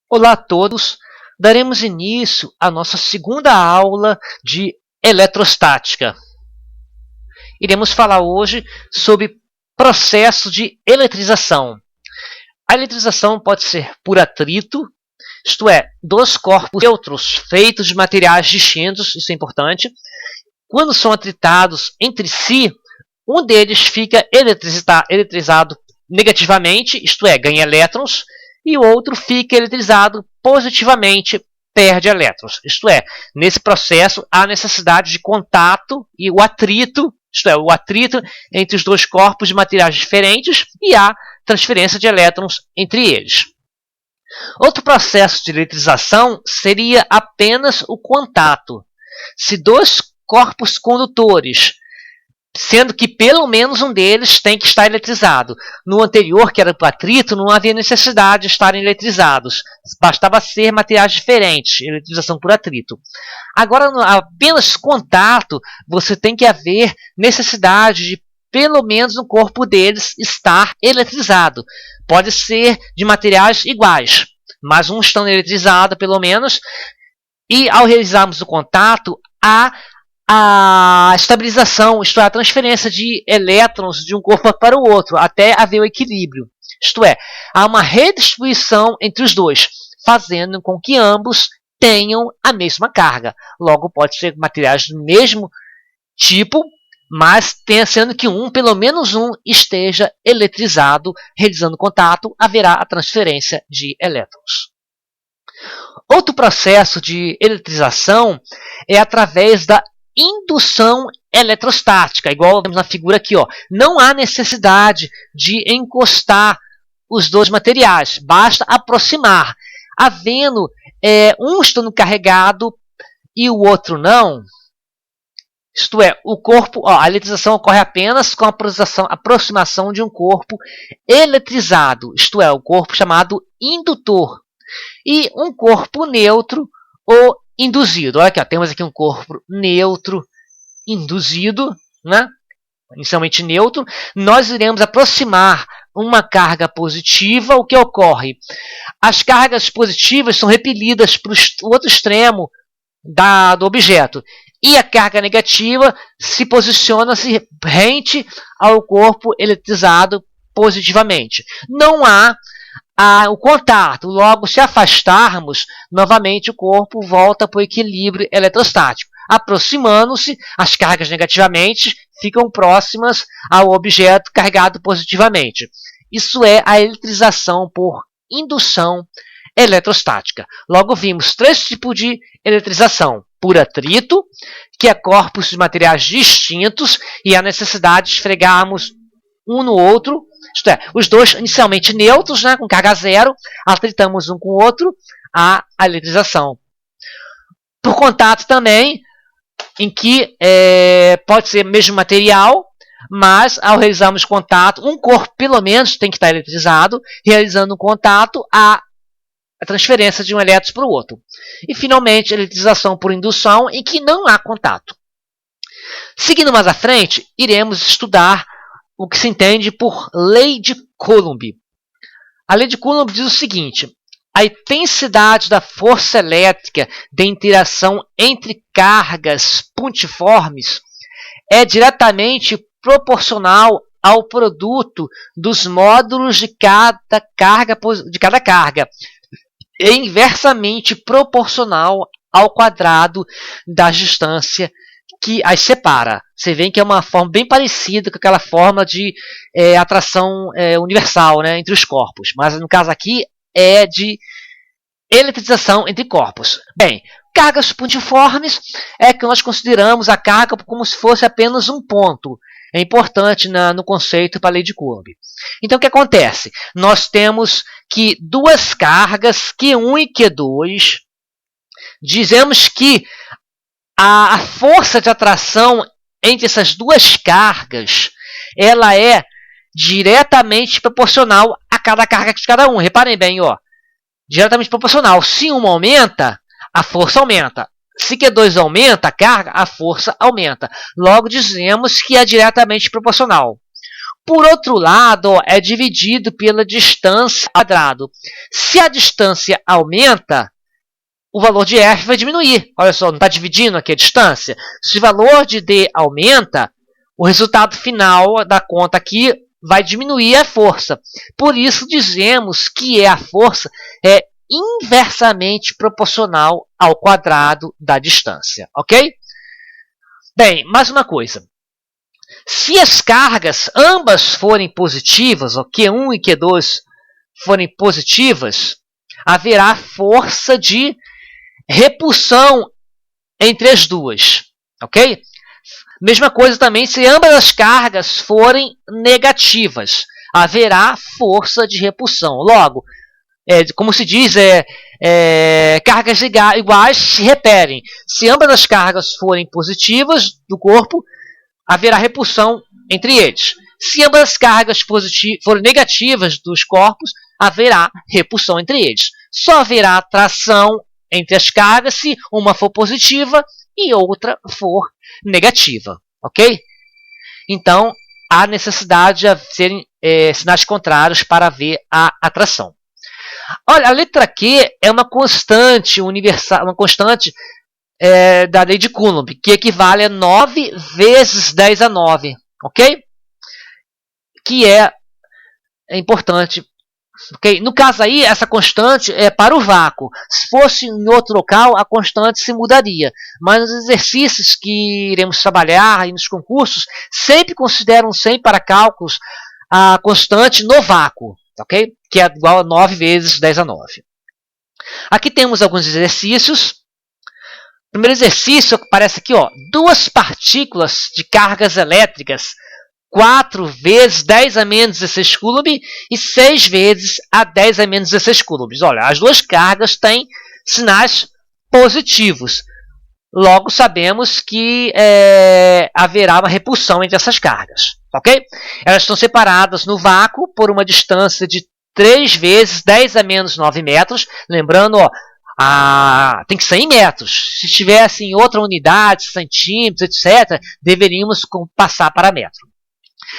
Olá a todos! Daremos início à nossa segunda aula de eletrostática. Iremos falar hoje sobre processo de eletrização. A eletrização pode ser por atrito, isto é, dois corpos neutros feitos de materiais distintos, isso é importante. Quando são atritados entre si, um deles fica eletrizado negativamente, isto é, ganha elétrons, e o outro fica eletrizado positivamente, perde elétrons. Isto é, nesse processo há necessidade de contato e o atrito, isto é, o atrito entre os dois corpos de materiais diferentes, e há transferência de elétrons entre eles. Outro processo de eletrização seria apenas o contato. Se dois corpos condutores, sendo que pelo menos um deles tem que estar eletrizado. No anterior, que era o atrito, não havia necessidade de estarem eletrizados. Bastava ser materiais diferentes, eletrização por atrito. Agora, apenas contato, você tem que haver necessidade de pelo menos um corpo deles estar eletrizado. Pode ser de materiais iguais, mas um estando eletrizado pelo menos. E ao realizarmos o contato, a estabilização, isto é, a transferência de elétrons de um corpo para o outro, até haver o equilíbrio. Isto é, há uma redistribuição entre os dois, fazendo com que ambos tenham a mesma carga. Logo, pode ser materiais do mesmo tipo, mas sendo que pelo menos um, esteja eletrizado, realizando contato, haverá a transferência de elétrons. Outro processo de eletrização é através da indução eletrostática, igual temos na figura aqui. Não há necessidade de encostar os dois materiais, basta aproximar. Havendo um estando carregado e o outro não, isto é, o corpo, a eletrização ocorre apenas com a aproximação de um corpo eletrizado, isto é, o corpo chamado indutor, e um corpo neutro ou induzido. Olha aqui, temos aqui um corpo neutro induzido, né? Inicialmente neutro. Nós iremos aproximar uma carga positiva. O que ocorre? As cargas positivas são repelidas para o outro extremo do objeto. E a carga negativa se posiciona rente ao corpo eletrizado positivamente. Não há o contato. Logo, se afastarmos, novamente o corpo volta para o equilíbrio eletrostático. Aproximando-se, as cargas negativamente ficam próximas ao objeto carregado positivamente. Isso é a eletrização por indução eletrostática. Logo, vimos três tipos de eletrização. Por atrito, que é corpos de materiais distintos e a necessidade de esfregarmos um no outro, isto é, os dois inicialmente neutros, né, com carga zero, atritamos um com o outro, a eletrização. Por contato também, em que pode ser mesmo material, mas ao realizarmos contato, um corpo pelo menos tem que estar eletrizado, realizando um contato, a transferência de um elétron para o outro. E finalmente, a eletrização por indução, em que não há contato. Seguindo mais à frente, iremos estudar o que se entende por lei de Coulomb. A lei de Coulomb diz o seguinte: a intensidade da força elétrica de interação entre cargas pontiformes é diretamente proporcional ao produto dos módulos de cada carga, e inversamente proporcional ao quadrado da distância que as separa. Você vê que é uma forma bem parecida com aquela forma de atração universal, né, entre os corpos. Mas no caso aqui é de eletrização entre corpos. Bem, cargas pontiformes é que nós consideramos a carga como se fosse apenas um ponto. É importante no conceito para a lei de Coulomb. Então o que acontece? Nós temos que duas cargas, Q1 e Q2, dizemos que a força de atração entre essas duas cargas, ela é diretamente proporcional a cada carga de cada um. Reparem bem, diretamente proporcional. Se uma aumenta, a força aumenta. Se Q2 aumenta a carga, a força aumenta. Logo, dizemos que é diretamente proporcional. Por outro lado, ó, é dividido pela distância ao quadrado. Se a distância aumenta, o valor de F vai diminuir. Olha só, não está dividindo aqui a distância? Se o valor de D aumenta, o resultado final da conta aqui vai diminuir a força. Por isso dizemos que a força é inversamente proporcional ao quadrado da distância, ok? Bem, mais uma coisa. Se as cargas ambas forem positivas, Q1 e Q2 forem positivas, haverá força de repulsão entre as duas, ok? Mesma coisa também se ambas as cargas forem negativas, haverá força de repulsão. Logo, como se diz, cargas iguais se repelem. Se ambas as cargas forem positivas do corpo, haverá repulsão entre eles. Se ambas as cargas forem negativas dos corpos, haverá repulsão entre eles. Só haverá atração entre as cargas se uma for positiva e outra for negativa, ok? Então, há necessidade de serem sinais contrários para haver a atração. Olha, a letra Q é uma constante universal, uma constante da lei de Coulomb, que equivale a 9 vezes 10 a 9, ok? Que é importante. Okay? No caso aí, essa constante é para o vácuo. Se fosse em outro local, a constante se mudaria. Mas nos exercícios que iremos trabalhar e nos concursos, sempre consideram sempre para cálculos a constante no vácuo, ok? Que é igual a 9 vezes 10 a 9. Aqui temos alguns exercícios. O primeiro exercício aparece aqui, ó, duas partículas de cargas elétricas 4 vezes 10 a menos 16 coulomb e 6 vezes a 10 a menos 16 coulombs. Olha, as duas cargas têm sinais positivos. Logo, sabemos que haverá uma repulsão entre essas cargas. Ok? Elas estão separadas no vácuo por uma distância de 3 vezes 10 a menos 9 metros. Lembrando, ó, tem que ser em metros. Se estivesse em outra unidade, centímetros, etc., deveríamos passar para metro.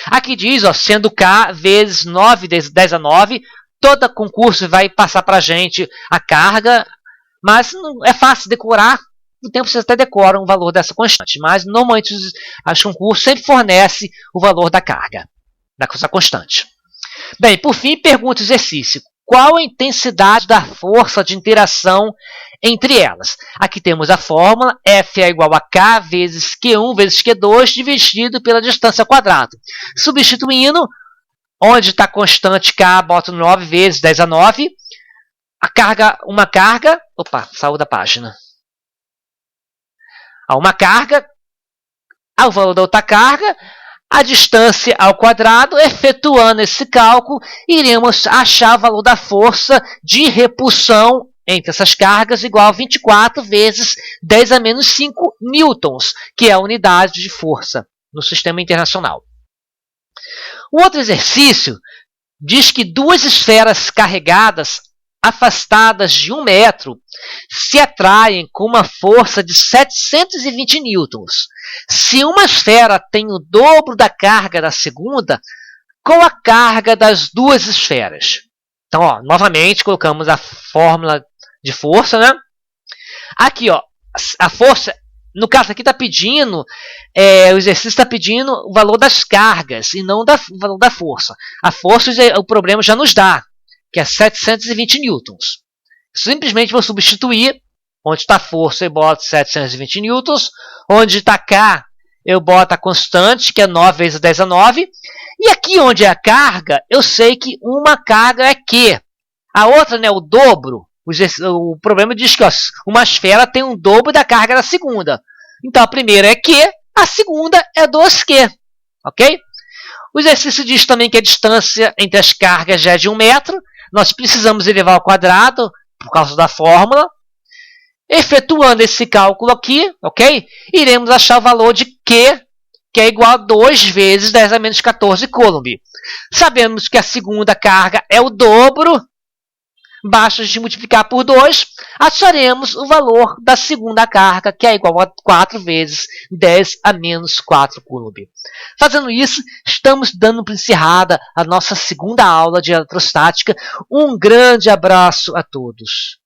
Aqui diz, ó, sendo K vezes 9 vezes 10 a 9, todo concurso vai passar para a gente a carga, mas não é fácil decorar. No tempo você até decora o valor dessa constante, mas normalmente os concursos sempre fornecem o valor da carga, dessa constante. Bem, por fim, pergunta o exercício. Qual a intensidade da força de interação entre elas? Aqui temos a fórmula, F é igual a K vezes Q1 vezes Q2 dividido pela distância ao quadrado. Substituindo, onde está constante K, boto 9 vezes 10 a 9. Uma carga... Opa, saiu da página. Uma carga, ao valor da outra carga, a distância ao quadrado. Efetuando esse cálculo, iremos achar o valor da força de repulsão entre essas cargas igual a 24 vezes 10 a menos 5 newtons, que é a unidade de força no sistema internacional. O outro exercício diz que duas esferas carregadas afastadas de 1 metro se atraem com uma força de 720 newtons. Se uma esfera tem o dobro da carga da segunda, qual a carga das duas esferas? Então, ó, novamente, colocamos a fórmula de força, né? Aqui, ó, a força, no caso aqui está pedindo, o exercício está pedindo o valor das cargas e não o valor da força. A força, o problema já nos dá, que é 720 newtons. Simplesmente vou substituir, onde está a força eu boto 720 newtons, onde está K eu boto a constante, que é 9 vezes 10 a 9, e aqui onde é a carga, eu sei que uma carga é Q, a outra, né, o dobro. O problema diz que, ó, uma esfera tem um dobro da carga da segunda. Então, a primeira é Q, a segunda é 2Q. Ok? O exercício diz também que a distância entre as cargas já é de 1 metro. Nós precisamos elevar ao quadrado, por causa da fórmula. Efetuando esse cálculo aqui, ok? Iremos achar o valor de Q, que é igual a 2 vezes 10 a menos 14 coulomb. Sabemos que a segunda carga é o dobro Basta a gente multiplicar por 2, acharemos o valor da segunda carga, que é igual a 4 vezes 10 a menos 4 coulomb. Fazendo isso, estamos dando por encerrada a nossa segunda aula de eletrostática. Um grande abraço a todos.